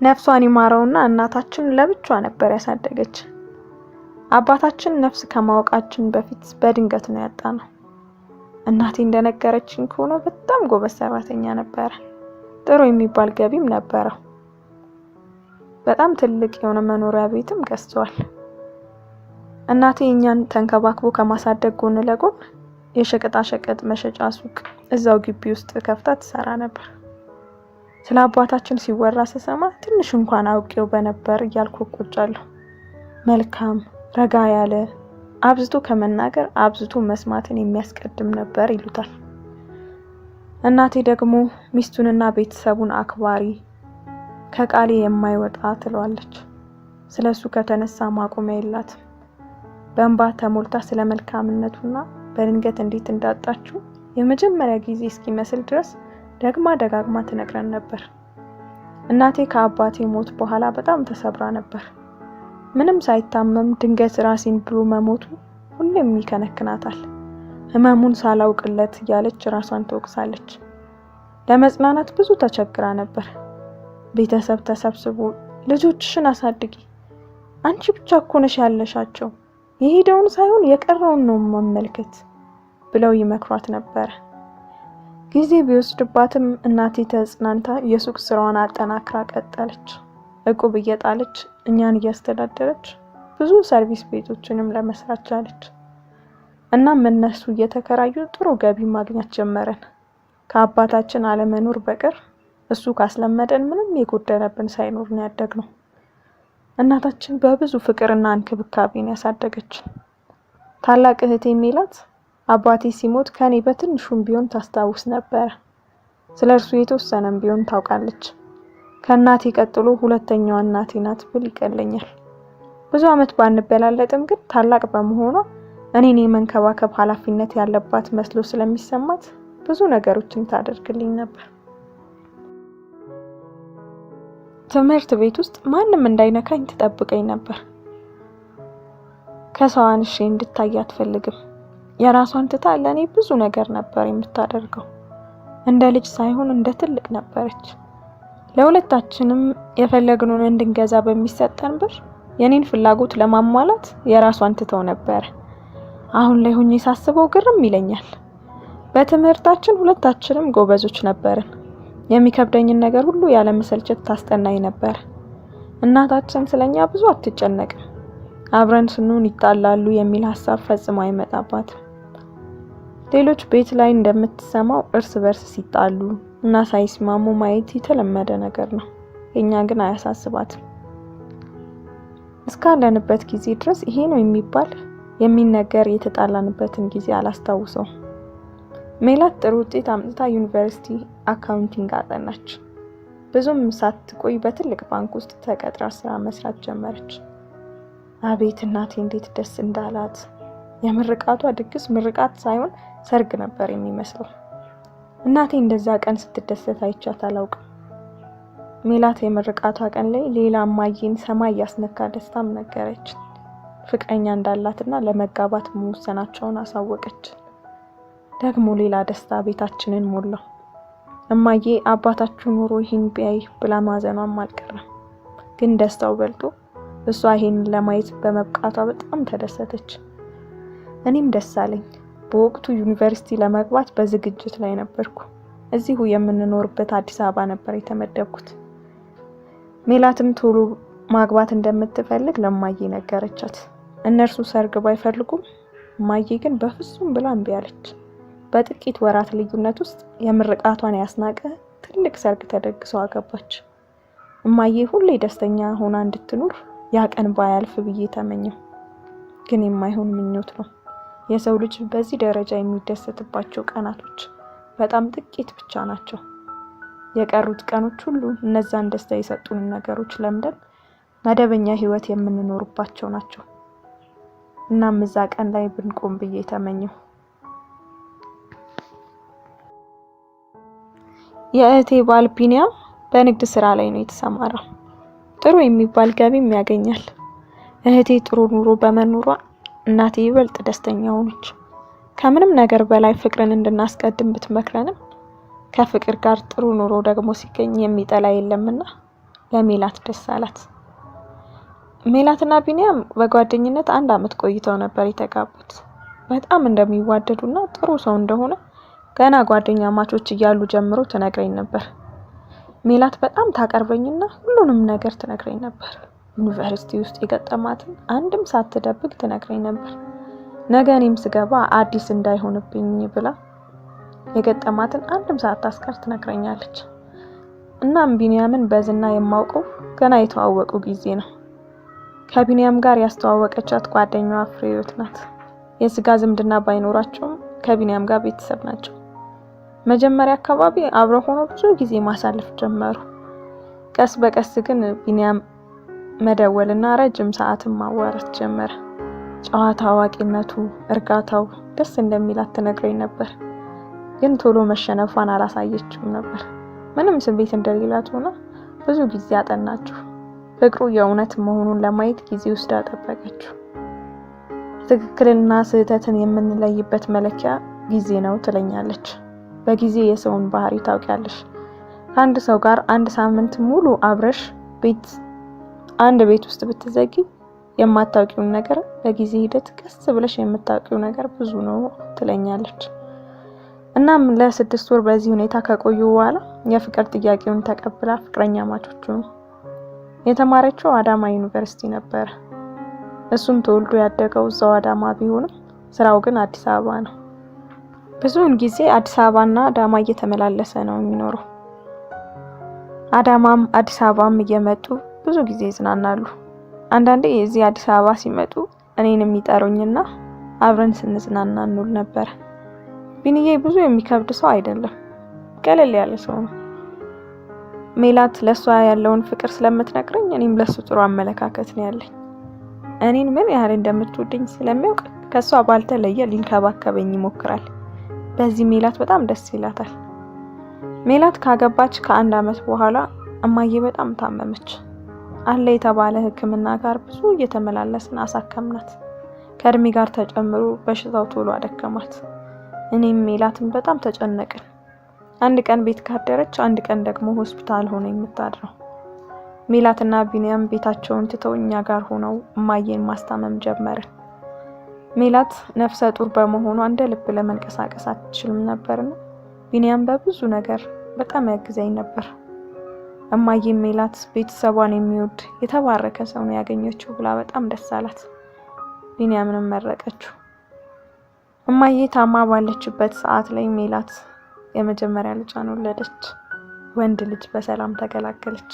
ነፍሷን ይማረውና እናታችን ለብቻዋ ነበር ያሳደገች። አባታችን ነፍስ ከማወቃችን በፊት በድንገት ነው ያጣነው። እናቴ እንደነገረችኝ ከሆነ በጣም ጎበዝ ሰራተኛ ነበር። ጥሩ የሚባል ገቢም ነበረው። በጣም ትልቅ የሆነ መኖሪያ ቤትም ገዝቷል። እናቴ እኛን ተንከባክቦ ከማሳደግ ጎን ለጎን የሸቀጣ ሸቀጥ መሸጫ ሱቅ እዛው ግቢ ውስጥ ከፍታ ትሰራ ነበር። ስለ አባታችን ሲወራ ስሰማ ትንሽ እንኳን አውቄው በነበር እያልኩ ቆጫለሁ። መልካም፣ ረጋ ያለ፣ አብዝቶ ከመናገር አብዝቶ መስማትን የሚያስቀድም ነበር ይሉታል። እናቴ ደግሞ ሚስቱንና ቤተሰቡን አክባሪ፣ ከቃሌ የማይወጣ ትለዋለች። ስለሱ ከተነሳ ማቆሚያ የላትም። በእንባ ተሞልታ ስለ መልካምነቱና በድንገት እንዴት እንዳጣችው የመጀመሪያ ጊዜ እስኪመስል ድረስ ደጋግማ ትነግረን ነበር። እናቴ ከአባቴ ሞት በኋላ በጣም ተሰብራ ነበር። ምንም ሳይታመም ድንገት ራሴን ብሎ መሞቱ ሁሌም ይከነክናታል። ህመሙን ሳላውቅለት እያለች ራሷን ትወቅሳለች። ለመጽናናት ብዙ ተቸግራ ነበር። ቤተሰብ ተሰብስቦ ልጆችሽን አሳድጊ፣ አንቺ ብቻ እኮ ነሽ ያለሻቸው፣ የሄደውን ሳይሆን የቀረውን ነው መመልከት ብለው ይመክሯት ነበር። ጊዜ ቢወስድባትም እናቴ ተጽናንታ የሱቅ ስራዋን አጠናክራ ቀጠለች። እቁብ እየጣለች እኛን እያስተዳደረች ብዙ ሰርቪስ ቤቶችንም ለመስራት ቻለች። እናም እነሱ እየተከራዩ ጥሩ ገቢ ማግኘት ጀመረን። ከአባታችን አለመኖር በቀር እሱ ካስለመደን ምንም የጎደለብን ሳይኖር ነው ያደግነው። እናታችን በብዙ ፍቅርና እንክብካቤን ያሳደገችን። ታላቅ እህቴ ሜላት አባቴ ሲሞት ከኔ በትንሹም ቢሆን ታስታውስ ነበር። ስለርሱ የተወሰነም ቢሆን ታውቃለች። ከእናቴ ቀጥሎ ሁለተኛዋ እናቴ ናት ብል ይቀለኛል። ብዙ አመት ባንበላለጥም ግን ታላቅ በመሆኗ እኔን የመንከባከብ ኃላፊነት ያለባት መስሎ ስለሚሰማት ብዙ ነገሮችን ታደርግልኝ ነበር። ትምህርት ቤት ውስጥ ማንም እንዳይነካኝ ትጠብቀኝ ነበር። ከሰው አንሼ እንድታይ አትፈልግም። የራሷን ትታ ለኔ ብዙ ነገር ነበር የምታደርገው። እንደ ልጅ ሳይሆን እንደ ትልቅ ነበረች። ለሁለታችንም የፈለግነውን እንድንገዛ በሚሰጠን ብር የኔን ፍላጎት ለማሟላት የራሷን ትተው ነበር። አሁን ላይ ሆኜ ሳስበው ግርም ይለኛል። በትምህርታችን ሁለታችንም ጎበዞች ነበርን። የሚከብደኝን ነገር ሁሉ ያለ መሰልቸት ታስጠናኝ ነበር። እናታችን ስለኛ ብዙ አትጨነቅም። አብረን ስንሆን ይጣላሉ የሚል ሐሳብ ፈጽሞ አይመጣባትም። ሌሎች ቤት ላይ እንደምትሰማው እርስ በርስ ሲጣሉ እና ሳይስማሙ ማየት የተለመደ ነገር ነው። የኛ ግን አያሳስባትም። እስካለንበት ጊዜ ድረስ ይሄ ነው የሚባል የሚነገር የተጣላንበትን ጊዜ አላስታውሰው። ሜላት ጥሩ ውጤት አምጥታ ዩኒቨርሲቲ አካውንቲንግ አጠናች። ብዙም ሳትቆይ በትልቅ ባንክ ውስጥ ተቀጥራ ስራ መስራት ጀመረች። አቤት እናቴ እንዴት ደስ እንዳላት! የምርቃቷ ድግስ ምርቃት ሳይሆን ሰርግ ነበር የሚመስለው። እናቴ እንደዛ ቀን ስትደሰት አይቻት አላውቅም። ሜላት የምርቃቷ ቀን ላይ ሌላ ማየን ሰማይ ያስነካ ደስታም ነገረች። ፍቅረኛ እንዳላትና ለመጋባት መወሰናቸውን አሳወቀች። ደግሞ ሌላ ደስታ ቤታችንን ሞላው። እማዬ አባታችሁ ኑሮ ይሄን ቢያይ ብላ ማዘኗም አልቀረም። ግን ደስታው በልጦ እሷ ይሄን ለማየት በመብቃቷ በጣም ተደሰተች። እኔም ደስ አለኝ። በወቅቱ ዩኒቨርሲቲ ለመግባት በዝግጅት ላይ ነበርኩ። እዚሁ የምንኖርበት አዲስ አበባ ነበር የተመደብኩት። ሜላትም ቶሎ ማግባት እንደምትፈልግ ለማዬ ነገረቻት። እነርሱ ሰርግ ባይፈልጉም ማዬ ግን በፍጹም ብላ እምቢ አለች። በጥቂት ወራት ልዩነት ውስጥ የምርቃቷን ያስናቀ ትልቅ ሰርግ ተደግሶ አገባች። እማዬ ሁሌ ደስተኛ ሆና እንድትኖር ያ ቀን ባያልፍ ብዬ ተመኘው። ግን የማይሆን ምኞት ነው። የሰው ልጅ በዚህ ደረጃ የሚደሰትባቸው ቀናቶች በጣም ጥቂት ብቻ ናቸው። የቀሩት ቀኖች ሁሉ እነዛን ደስታ የሰጡን ነገሮች ለምደን መደበኛ ህይወት የምንኖርባቸው ናቸው። እናም እዛ ቀን ላይ ብንቆም ብዬ ተመኘው። የእህቴ ባል ቢኒያም በንግድ ስራ ላይ ነው የተሰማራው። ጥሩ የሚባል ገቢም ያገኛል። እህቴ ጥሩ ኑሮ በመኖሯ እናቴ ይበልጥ ደስተኛ ሆነች። ከምንም ነገር በላይ ፍቅርን እንድናስቀድም ብትመክረንም ከፍቅር ጋር ጥሩ ኑሮ ደግሞ ሲገኝ የሚጠላ የለምና ለሜላት ደስ አላት። ሜላትና ቢኒያም በጓደኝነት 1 አመት ቆይተው ነበር የተጋቡት። በጣም እንደሚዋደዱና ጥሩ ሰው እንደሆነ ገና ጓደኛ ማቾች እያሉ ጀምሮ ትነግረኝ ነበር። ሜላት በጣም ታቀርበኝና ሁሉንም ነገር ትነግረኝ ነበር። ዩኒቨርሲቲ ውስጥ የገጠማትን አንድም ሳትደብቅ ትነግረኝ ነበር። ነገ እኔም ስገባ አዲስ እንዳይሆንብኝ ብላ የገጠማትን አንድም ሳታስቀር ትነግረኛለች። እናም ቢኒያምን በዝና የማውቀው ገና የተዋወቁ ጊዜ ነው። ከቢኒያም ጋር ያስተዋወቀቻት ጓደኛዋ ፍሬህይወት ናት። የስጋ ዝምድና ባይኖራቸውም ከቢኒያም ጋር ቤተሰብ ናቸው። መጀመሪያ አካባቢ አብረው ሆነው ብዙ ጊዜ ማሳለፍ ጀመሩ። ቀስ በቀስ ግን ቢኒያም መደወልና ረጅም ሰዓትን ማዋራት ጀመረ። ጨዋታ አዋቂነቱ፣ እርጋታው ደስ እንደሚላት ትነግረኝ ነበር። ግን ቶሎ መሸነፏን አላሳየችም ነበር። ምንም ስሜት እንደሌላት ሆና ብዙ ጊዜ አጠናችሁ። ፍቅሩ የእውነት መሆኑን ለማየት ጊዜ ውስጥ አጠበቀችው። ትክክልና ስህተትን የምንለይበት መለኪያ ጊዜ ነው ትለኛለች። በጊዜ የሰውን ባህሪ ታውቂያለሽ። ከአንድ ሰው ጋር 1 ሳምንት ሙሉ አብረሽ አንድ ቤት ውስጥ ብትዘጊ የማታውቂውን ነገር በጊዜ ሂደት ቀስ ብለሽ የምታውቂው ነገር ብዙ ነው ትለኛለች። እናም ለ6 ወር በዚህ ሁኔታ ከቆዩ በኋላ የፍቅር ጥያቄውን ተቀብላ ፍቅረኛ ማቾች ሆኑ። የተማረችው አዳማ ዩኒቨርሲቲ ነበር። እሱም ተወልዶ ያደገው እዛው አዳማ ቢሆንም ስራው ግን አዲስ አበባ ነው። ብዙውን ጊዜ አዲስ አበባና አዳማ እየተመላለሰ ነው የሚኖረው። አዳማም አዲስ አበባም እየመጡ ብዙ ጊዜ ይዝናናሉ። አንዳንዴ እዚህ አዲስ አበባ ሲመጡ እኔንም ይጠሩኝና አብረን ስንዝናና እንውል ነበር። ቢኒዬ ብዙ የሚከብድ ሰው አይደለም፣ ቀለል ያለ ሰው ነው። ሜላት ለሷ ያለውን ፍቅር ስለምትነግረኝ እኔም ለሱ ጥሩ አመለካከት ነው ያለኝ። እኔን ምን ያህል እንደምትወደኝ ስለሚያውቅ ከሷ ባልተለየ ሊንከባከበኝ ይሞክራል። በዚህ ሜላት በጣም ደስ ይላታል። ሜላት ካገባች ከ1 አመት በኋላ እማዬ በጣም ታመመች። አለ የተባለ ሕክምና ጋር ብዙ እየተመላለስን አሳከምናት። ከእድሜ ጋር ተጨምሮ በሽታው ቶሎ አደከማት። እኔም ሜላትን በጣም ተጨነቅን። አንድ ቀን ቤት ካደረች፣ አንድ ቀን ደግሞ ሆስፒታል ሆነ የምታድረው። ሜላትና ቢኒያም ቤታቸውን ትተው እኛ ጋር ሆነው እማዬን ማስታመም ጀመርን። ሜላት ነፍሰ ጡር በመሆኗ እንደ ልብ ለመንቀሳቀስ አትችልም ነበርና ቢኒያም በብዙ ነገር በጣም ያግዘኝ ነበር። እማዬ ሜላት ቤተሰቧን የሚወድ የተባረከ ሰው ነው ያገኘችው ብላ በጣም ደስ አላት። ቢኒያምንም መረቀችው። እማዬ ታማ ባለችበት ሰዓት ላይ ሜላት የመጀመሪያ ልጇን ወለደች። ወንድ ልጅ በሰላም ተገላገለች።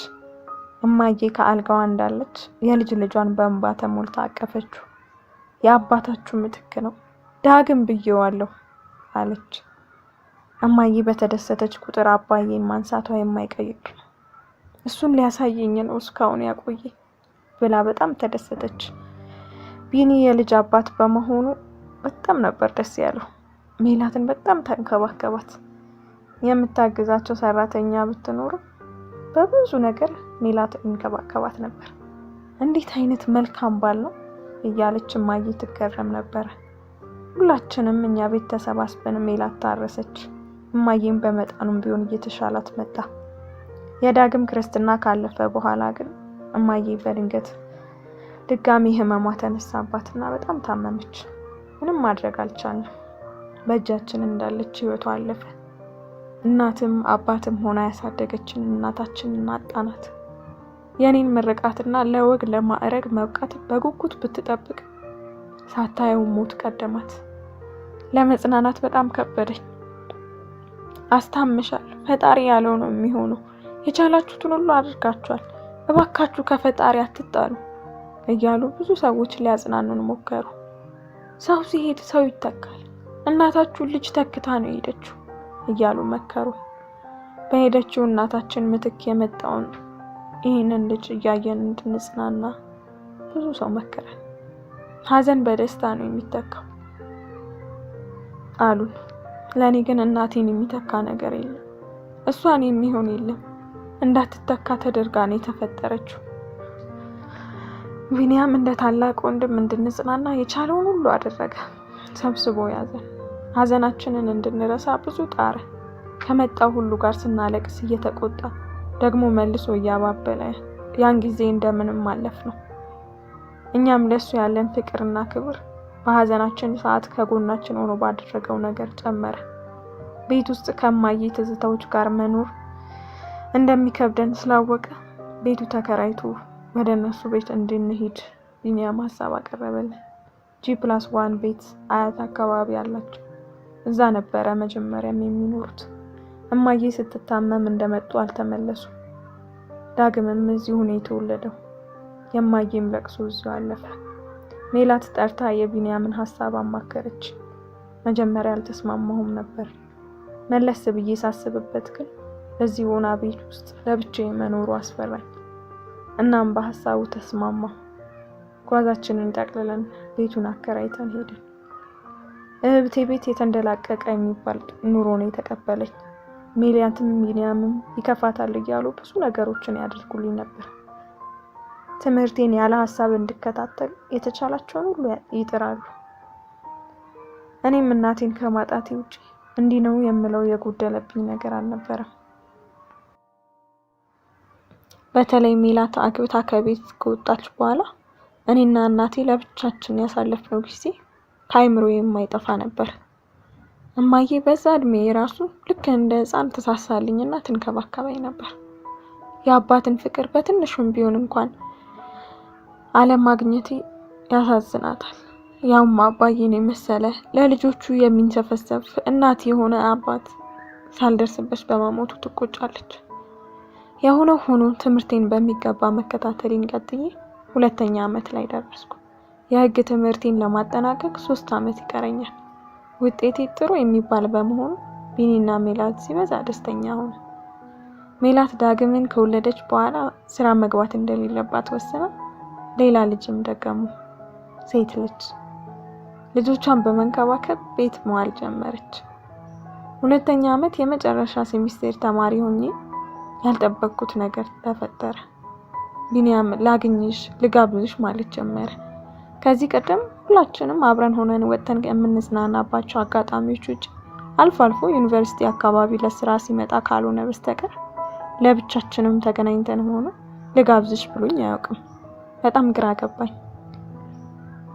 እማዬ ከአልጋዋ እንዳለች የልጅ ልጇን በእንባ ተሞልታ አቀፈችው። የአባታችሁ ምትክ ነው ዳግም ብዬዋለሁ አለች። እማዬ በተደሰተች ቁጥር አባዬን ማንሳቷ የማይቀይር እሱን ሊያሳየኝ ነው እስካሁን ያቆየ ብላ በጣም ተደሰተች። ቢኒ የልጅ አባት በመሆኑ በጣም ነበር ደስ ያለው። ሜላትን በጣም ተንከባከባት። የምታግዛቸው ሰራተኛ ብትኖር በብዙ ነገር ሜላት እንከባከባት ነበር። እንዴት አይነት መልካም ባል ነው እያለች እማዬ ትገረም ነበር። ሁላችንም እኛ ቤት ተሰባስበን ሜላት ታረሰች። እማዬም በመጠኑም ቢሆን እየተሻላት መጣ። የዳግም ክርስትና ካለፈ በኋላ ግን እማዬ በድንገት ድጋሚ ህመሟ ተነሳባትና በጣም ታመመች። ምንም ማድረግ አልቻልንም። በእጃችን እንዳለች ህይወቷ አለፈ። እናትም አባትም ሆና ያሳደገችን እናታችንን አጣናት። የኔን ምርቃትና ለወግ ለማዕረግ መብቃት በጉጉት ብትጠብቅ ሳታየው ሞት ቀደማት። ለመጽናናት በጣም ከበደኝ። አስታምሻል፣ ፈጣሪ ያለው ነው የሚሆነው፣ የቻላችሁትን ሁሉ አድርጋችኋል፣ እባካችሁ ከፈጣሪ አትጣሉ እያሉ ብዙ ሰዎች ሊያጽናኑን ሞከሩ። ሰው ሲሄድ ሰው ይተካል፣ እናታችሁ ልጅ ተክታ ነው ሄደችው እያሉ መከሩ። በሄደችው እናታችን ምትክ የመጣውን ይህንን ልጅ እያየን እንድንጽናና ብዙ ሰው መከረን። ሀዘን በደስታ ነው የሚተካው አሉን። ለኔ ግን እናቴን የሚተካ ነገር የለም፣ እሷን የሚሆን የለም። እንዳትተካ ተደርጋ ነው የተፈጠረችው። ቢኒያም እንደ ታላቅ ወንድም እንድንጽናና የቻለውን ሁሉ አደረገ። ሰብስቦ ያዘን። ሀዘናችንን እንድንረሳ ብዙ ጣረ። ከመጣው ሁሉ ጋር ስናለቅስ እየተቆጣ ደግሞ መልሶ እያባበለ ያን ጊዜ እንደምንም ማለፍ ነው። እኛም ለሱ ያለን ፍቅርና ክብር በሐዘናችን ሰዓት ከጎናችን ሆኖ ባደረገው ነገር ጨመረ። ቤት ውስጥ ከማየ ትዝታዎች ጋር መኖር እንደሚከብደን ስላወቀ ቤቱ ተከራይቶ ወደ እነሱ ቤት እንድንሄድ ቢኒያም ሀሳብ አቀረበልን። G+1 ቤት አያት አካባቢ አላቸው። እዛ ነበረ መጀመሪያም የሚኖሩት። እማዬ ስትታመም እንደመጡ አልተመለሱ። ዳግምም እዚሁ ነው የተወለደው። የማዬም ለቅሶ እዚሁ አለፈ። ሜላት ጠርታ የቢኒያምን ሀሳብ አማከረች። መጀመሪያ አልተስማማሁም ነበር። መለስ ብዬ ሳስብበት ግን እዚህ ሆና ቤት ውስጥ ለብቻዬ መኖሩ አስፈራኝ። እናም በሀሳቡ ተስማማሁ። ጓዛችንን ጠቅልለን ቤቱን አከራይተን ሄድን። እህቴ ቤት የተንደላቀቀ የሚባል ኑሮ ነው የተቀበለኝ። ሜላትም ቢኒያምም ይከፋታል እያሉ ብዙ ነገሮችን ያደርጉልኝ ነበር። ትምህርቴን ያለ ሀሳብ እንድከታተል የተቻላቸውን ሁሉ ይጥራሉ። እኔም እናቴን ከማጣቴ ውጪ እንዲህ ነው የምለው የጎደለብኝ ነገር አልነበረም። በተለይ ሜላት አግብታ ከቤት ከወጣች በኋላ እኔና እናቴ ለብቻችን ያሳለፍነው ጊዜ ከአይምሮዬ የማይጠፋ ነበር። እማዬ በዛ እድሜ ራሱ ልክ እንደ ሕፃን ተሳሳልኝና ትንከባከበኝ ነበር። የአባትን ፍቅር በትንሹም ቢሆን እንኳን አለማግኘቴ ያሳዝናታል። ያውም አባዬን የመሰለ ለልጆቹ የሚንሰፈሰፍ እናት የሆነ አባት ሳልደርስበት በመሞቱ ትቆጫለች። የሆነው ሆኖ ትምህርቴን በሚገባ መከታተሌን ቀጥዬ 2ኛ ዓመት ላይ ደረስኩ። የህግ ትምህርቴን ለማጠናቀቅ 3 ዓመት ይቀረኛል። ውጤቴ ጥሩ የሚባል በመሆኑ ቢኒና ሜላት ሲበዛ ደስተኛ ሆነ። ሜላት ዳግምን ከወለደች በኋላ ስራ መግባት እንደሌለባት ወሰና ሌላ ልጅም ደገሙ፣ ሴት ልጅ። ልጆቿን በመንከባከብ ቤት መዋል ጀመረች። 2ኛ ዓመት የመጨረሻ ሴሚስተር ተማሪ ሆኜ ያልጠበቅኩት ነገር ተፈጠረ። ቢኒያም ላግኝሽ ልጋብዝሽ ማለት ጀመረ። ከዚህ ቀደም ሁላችንም አብረን ሆነን ወጥተን የምንዝናናባቸው አጋጣሚዎች ውጭ አልፎ አልፎ ዩኒቨርሲቲ አካባቢ ለስራ ሲመጣ ካልሆነ በስተቀር ለብቻችንም ተገናኝተን ሆነ ልጋብዝሽ ብሎኝ አያውቅም። በጣም ግራ ገባኝ።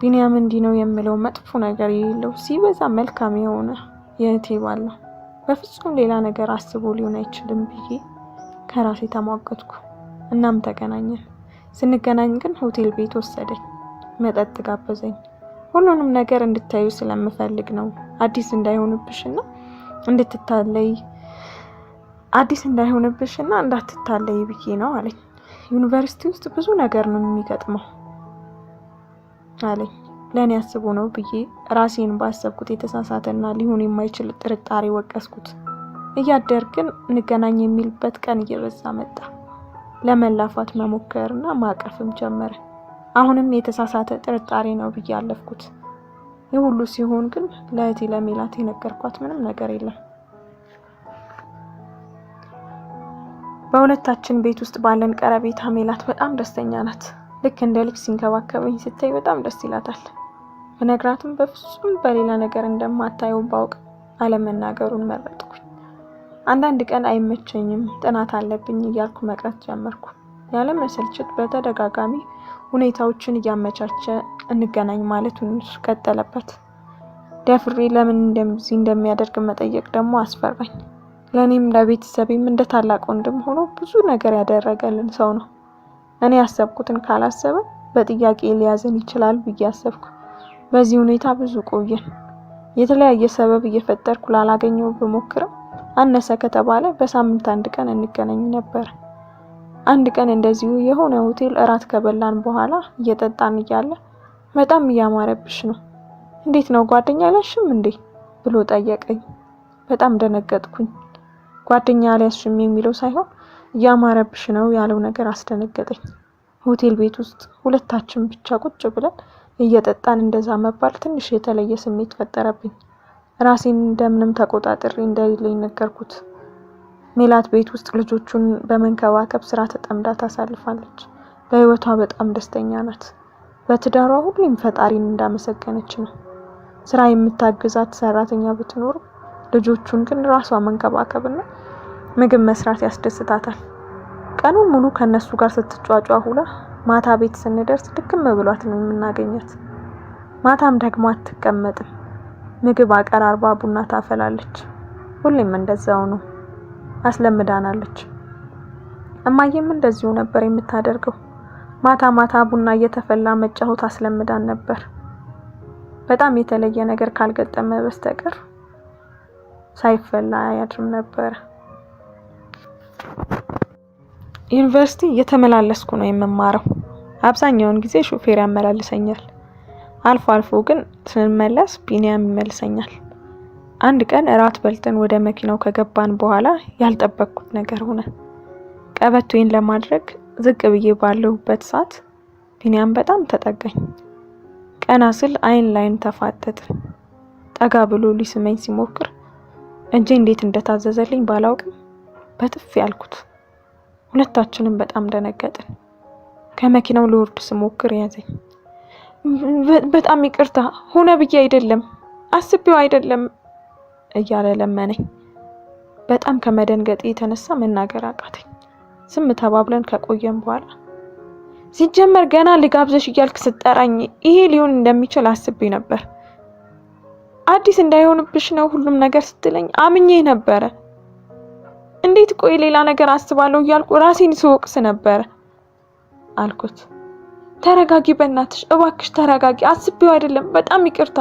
ቢኒያም እንዲህ ነው የምለው መጥፎ ነገር የሌለው ሲበዛ መልካም የሆነ የእህቴ ባል ነው። በፍጹም ሌላ ነገር አስቦ ሊሆን አይችልም ብዬ ከራሴ ተሟገትኩ። እናም ተገናኘን። ስንገናኝ ግን ሆቴል ቤት ወሰደኝ፣ መጠጥ ጋበዘኝ። ሁሉንም ነገር እንድታዩ ስለምፈልግ ነው፣ አዲስ እንዳይሆንብሽና እንዳትታለይ ብዬ ነው አለኝ። ዩኒቨርሲቲ ውስጥ ብዙ ነገር ነው የሚገጥመው አለኝ። ለኔ አስቦ ነው ብዬ ራሴን ባሰብኩት የተሳሳተና ሊሆን የማይችል ጥርጣሬ ወቀስኩት። እያደር ግን እንገናኝ የሚልበት ቀን እየበዛ መጣ። ለመላፋት መሞከርና ማቀፍም ጀመረ። አሁንም የተሳሳተ ጥርጣሬ ነው ብዬ አለፍኩት። ይህ ሁሉ ሲሆን ግን ለእህቴ ለሜላት የነገርኳት ምንም ነገር የለም። በሁለታችን ቤት ውስጥ ባለን ቀረቤታ ሜላት በጣም ደስተኛ ናት። ልክ እንደ ልጅ ሲንከባከበኝ ስታይ በጣም ደስ ይላታል። በነግራትም በፍጹም በሌላ ነገር እንደማታየው ባውቅ አለመናገሩን መረጥኩኝ። አንዳንድ ቀን አይመቸኝም፣ ጥናት አለብኝ እያልኩ መቅረት ጀመርኩ። ያለ መሰልቸት በተደጋጋሚ ሁኔታዎችን እያመቻቸ እንገናኝ ማለቱን ቀጠለበት። ደፍሬ ለምን እንደሚያደርግ መጠየቅ ደግሞ አስፈራኝ። ለኔም ለቤተሰቤም እንደ ታላቅ ወንድም ሆኖ ብዙ ነገር ያደረገልን ሰው ነው። እኔ ያሰብኩትን ካላሰበ በጥያቄ ሊያዘን ይችላል ብዬ አሰብኩ። በዚህ ሁኔታ ብዙ ቆየን። የተለያየ ሰበብ እየፈጠርኩ ላላገኘው ብሞክርም አነሰ ከተባለ በሳምንት 1 ቀን እንገናኝ ነበር። አንድ ቀን እንደዚሁ የሆነ ሆቴል እራት ከበላን በኋላ እየጠጣን እያለ በጣም እያማረብሽ ነው፣ እንዴት ነው ጓደኛ አልያዝሽም እንዴ ብሎ ጠየቀኝ። በጣም ደነገጥኩኝ። ጓደኛ አልያዝሽም የሚለው ሳይሆን እያማረብሽ ነው ያለው ነገር አስደነገጠኝ። ሆቴል ቤት ውስጥ ሁለታችን ብቻ ቁጭ ብለን እየጠጣን እንደዛ መባል ትንሽ የተለየ ስሜት ፈጠረብኝ። ራሴን እንደምንም ተቆጣጥሬ እንደሌለኝ ነገርኩት። ሜላት ቤት ውስጥ ልጆቹን በመንከባከብ ስራ ተጠምዳ ታሳልፋለች። በህይወቷ በጣም ደስተኛ ናት። በትዳሯ ሁሉም ፈጣሪን እንዳመሰገነች ነው። ስራ የምታግዛት ሰራተኛ ብትኖር ልጆቹን ግን ራሷ መንከባከብና ምግብ መስራት ያስደስታታል። ቀኑን ሙሉ ከነሱ ጋር ስትጫጫ ሁላ ማታ ቤት ስንደርስ ድክም ብሏት ነው የምናገኛት። ማታም ደግሞ አትቀመጥም። ምግብ አቀራርባ ቡና ታፈላለች። ሁሌም እንደዛው ነው። አስለምዳናለች። እማዬም እንደዚሁ ነበር የምታደርገው። ማታ ማታ ቡና እየተፈላ መጫወት አስለምዳን ነበር። በጣም የተለየ ነገር ካልገጠመ በስተቀር ሳይፈላ አያድርም ነበር። ዩኒቨርሲቲ እየተመላለስኩ ነው የምማረው። አብዛኛውን ጊዜ ሹፌር ያመላልሰኛል። አልፎ አልፎ ግን ስንመለስ ቢኒያም ይመልሰኛል። አንድ ቀን እራት በልተን ወደ መኪናው ከገባን በኋላ ያልጠበቅኩት ነገር ሆነ። ቀበቶዬን ለማድረግ ዝቅ ብዬ ባለሁበት ሰዓት ቢኒያም በጣም ተጠጋኝ። ቀና ስል አይን ላይን ተፋጠጥን። ጠጋ ብሎ ሊስመኝ ሲሞክር እጄ እንዴት እንደታዘዘልኝ ባላውቅም በጥፊ ያልኩት። ሁለታችንም በጣም ደነገጥን። ከመኪናው ልወርድ ስሞክር ያዘኝ። በጣም ይቅርታ፣ ሆነ ብዬ አይደለም፣ አስቤው አይደለም እያለ ለመነኝ። በጣም ከመደንገጤ የተነሳ መናገር አቃተኝ። ዝም ተባብለን ከቆየን በኋላ ሲጀመር ገና ልጋብዘሽ እያልክ ስጠራኝ ይሄ ሊሆን እንደሚችል አስቤ ነበር። አዲስ እንዳይሆንብሽ ነው ሁሉም ነገር ስትለኝ አምኜ ነበረ። እንዴት ቆይ ሌላ ነገር አስባለሁ እያልኩ ራሴን ስወቅስ ነበር አልኩት። ተረጋጊ፣ በእናትሽ እባክሽ ተረጋጊ፣ አስቤው አይደለም፣ በጣም ይቅርታ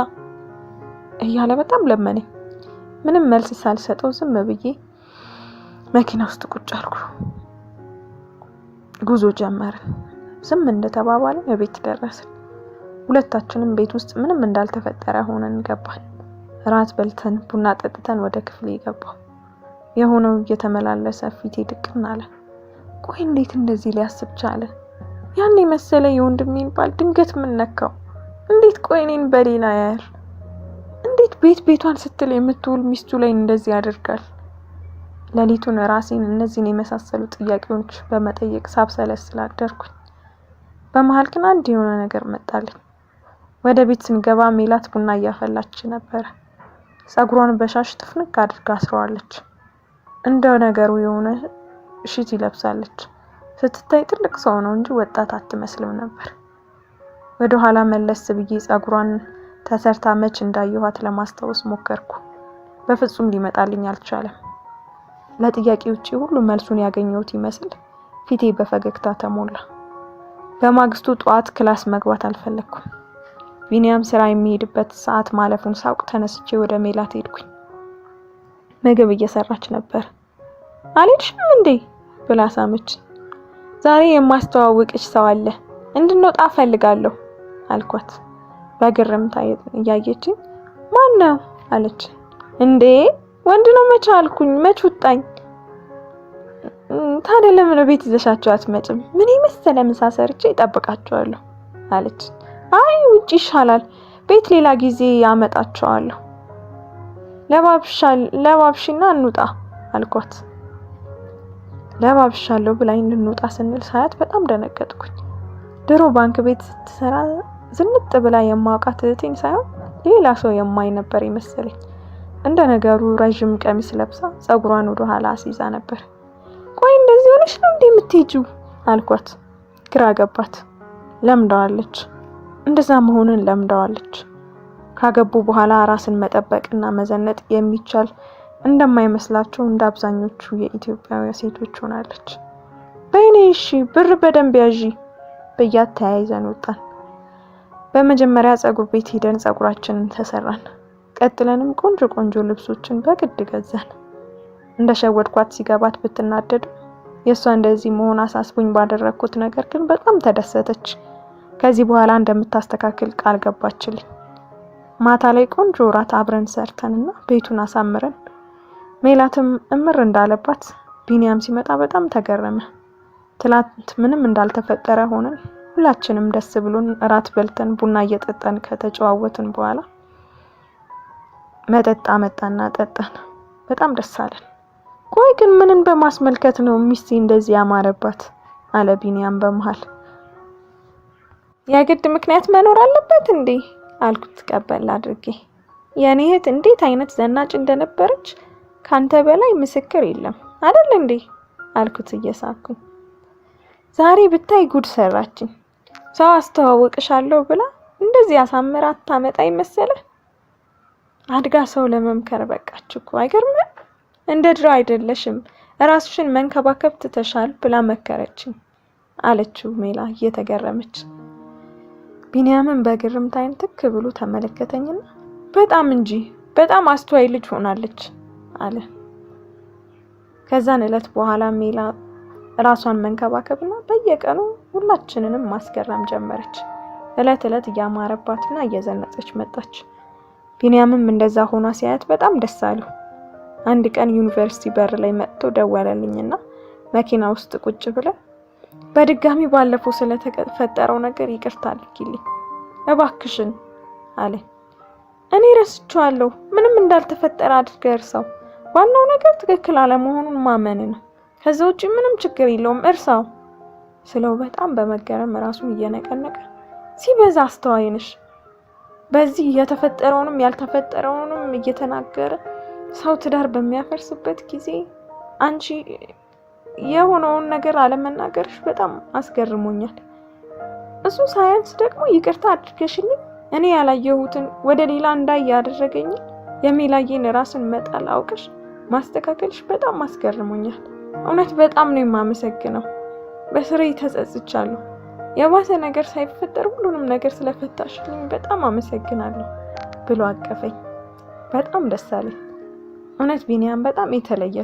እያለ በጣም ለመነኝ። ምንም መልስ ሳልሰጠው ዝም ብዬ መኪና ውስጥ ቁጭ አልኩ። ጉዞ ጀመርን። ዝም እንደተባባልን ቤት ደረስን። ሁለታችንም ቤት ውስጥ ምንም እንዳልተፈጠረ ሆነን ገባን። ራት በልተን ቡና ጠጥተን ወደ ክፍሌ ገባሁ። የሆነው እየተመላለሰ ፊቴ ድቅን አለ። ቆይ እንዴት እንደዚህ ሊያስብ ቻለ? ያን መሰለ የወንድሜን ባል ድንገት ምን ነካው? እንዴት ቆይ እኔን በሌላ ያያል? እንዴት ቤቷን ስትል የምትውል ሚስቱ ላይ እንደዚህ ያደርጋል? ሌሊቱን ራሴን እነዚህን የመሳሰሉ ጥያቄዎች በመጠየቅ ሳብሰለስል አደርኩኝ። በመሃል ግን አንድ የሆነ ነገር መጣልኝ። ወደ ቤት ስንገባ ሜላት ቡና እያፈላች ነበር። ጸጉሯን በሻሽ ጥፍንቅ አድርጋ አስረዋለች። እንደ ነገሩ የሆነ ሽቲ ለብሳለች። ስትታይ ትልቅ ሰው ነው እንጂ ወጣት አትመስልም ነበር። ወደ ኋላ መለስ ብዬ ጸጉሯን ተሰርታ መች እንዳየኋት ለማስታወስ ሞከርኩ። በፍጹም ሊመጣልኝ አልቻለም። ለጥያቄዎቼ ሁሉ መልሱን ያገኘሁት ይመስል ፊቴ በፈገግታ ተሞላ። በማግስቱ ጠዋት ክላስ መግባት አልፈለኩም። ቢኒያም ስራ የሚሄድበት ሰዓት ማለፉን ሳውቅ ተነስቼ ወደ ሜላት ሄድኩኝ። ምግብ እየሰራች ነበር። አልሄድሽም እንዴ ብላ ሳመች። ዛሬ የማስተዋወቅሽ ሰው አለ፣ እንድንወጣ ፈልጋለሁ አልኳት። በግርምታ እያየችኝ ማን ነው አለች። እንዴ ወንድ ነው መች አልኩኝ፣ መች ወጣኝ። ታዲያ ለምን ቤት ይዘሻቸው አትመጭም? ምን ይመስለ ምሳ ሰርቼ እጠብቃቸዋለሁ አለች። አይ ውጪ ይሻላል፣ ቤት ሌላ ጊዜ ያመጣቸዋለሁ። ለባብሽና እንውጣ አልኳት። ለባብሻለሁ ብላኝ እንውጣ ስንል ሳያት በጣም ደነገጥኩኝ። ድሮ ባንክ ቤት ስትሰራ ዝንጥ ብላ የማውቃት እህቴን ሳይሆን ሌላ ሰው የማይ ነበር ይመስለኝ። እንደ ነገሩ ረጅም ቀሚስ ለብሳ ጸጉሯን ወደ ኋላ አስይዛ ነበር። ቆይ እንደዚህ ሆነሽ ነው እንዴ የምትሄጂው አልኳት። ግራ ገባት። ለምዳዋለች፣ እንደዛ መሆንን ለምዳዋለች። ካገቡ በኋላ ራስን መጠበቅና መዘነጥ የሚቻል እንደማይመስላቸው እንደ አብዛኞቹ የኢትዮጵያዊ ሴቶች ሆናለች። በእኔ እሺ ብር በደንብ ያዢ በያት ተያይዘን ወጣን። በመጀመሪያ ጸጉር ቤት ሄደን ጸጉራችንን ተሰራን። ቀጥለንም ቆንጆ ልብሶችን በግድ ገዛን። እንደሸወድኳት ሲገባት ብትናደድ የሷ እንደዚህ መሆን አሳስቦኝ ባደረኩት ነገር ግን በጣም ተደሰተች። ከዚህ በኋላ እንደምታስተካክል ቃል ገባችልኝ። ማታ ላይ ቆንጆ ራት አብረን ሰርተንና ቤቱን አሳምረን ሜላትም እምር እንዳለባት ቢኒያም ሲመጣ በጣም ተገረመ። ትላንት ምንም እንዳልተፈጠረ ሆነን ሁላችንም ደስ ብሎን ራት በልተን ቡና እየጠጣን ከተጨዋወትን በኋላ መጠጥ አመጣና ጠጣን። በጣም ደስ አለን። ቆይ ግን ምንን በማስመልከት ነው ሚስቴ እንደዚህ ያማረባት አለ ቢኒያም በመሃል። የግድ ምክንያት መኖር አለበት እንዴ አልኩት ቀበል አድርጌ። የኔ እህት እንዴት አይነት ዘናጭ እንደነበረች ካንተ በላይ ምስክር የለም አይደል እንዴ አልኩት እየሳኩኝ። ዛሬ ብታይ ጉድ ሰራችኝ። ሰው አስተዋውቅሻለሁ ብላ እንደዚህ አሳምራት ታመጣኝ መሰለ። አድጋ ሰው ለመምከር በቃች እኮ አይገርምም? እንደ ድሮ አይደለሽም፣ ራስሽን መንከባከብ ትተሻል ብላ መከረችኝ አለችው ሜላ እየተገረመች። ቢኒያምን በግርምት አይን ትክ ብሎ ተመለከተኝና በጣም እንጂ በጣም አስተዋይ ልጅ ሆናለች አለ። ከዛን እለት በኋላ ሜላ ራሷን መንከባከብና በየቀኑ ሁላችንንም ማስገረም ጀመረች። እለት እያማረባትና እየዘነጠች መጣች። ቢኒያምም እንደዛ ሆኗ ሲያያት በጣም ደስ አለው። አንድ ቀን ዩኒቨርሲቲ በር ላይ መጥቶ ደወለልኝና መኪና ውስጥ ቁጭ ብለን በድጋሚ ባለፈው ስለተፈጠረው ነገር ይቅርታ አድርጊልኝ እባክሽን አለ። እኔ ረስቼዋለሁ፣ ምንም እንዳልተፈጠረ አድርገህ እርሳው። ዋናው ነገር ትክክል አለመሆኑን ማመን ነው። ከዛ ውጪ ምንም ችግር የለውም እርሳው ስለው በጣም በመገረም ራሱን እየነቀነቀ ሲበዛ አስተዋይ ነሽ፣ በዚህ የተፈጠረውንም ያልተፈጠረውንም እየተናገረ ሰው ትዳር በሚያፈርስበት ጊዜ አንቺ የሆነውን ነገር አለመናገርሽ በጣም አስገርሞኛል። እሱ ሳያንስ ደግሞ ይቅርታ አድርገሽልኝ እኔ ያላየሁትን ወደ ሌላ እንዳይ ያደረገኝ የሚላየን ራስን መጣል አውቀሽ ማስተካከልሽ በጣም አስገርሞኛል። እውነት በጣም ነው የማመሰግነው። በስሬ ተጸጽቻለሁ። የባሰ ነገር ሳይፈጠር ሁሉንም ነገር ስለፈታሽልኝ በጣም አመሰግናለሁ ብሎ አቀፈኝ። በጣም ደስ አለኝ። እውነት ቢኒያም በጣም የተለየ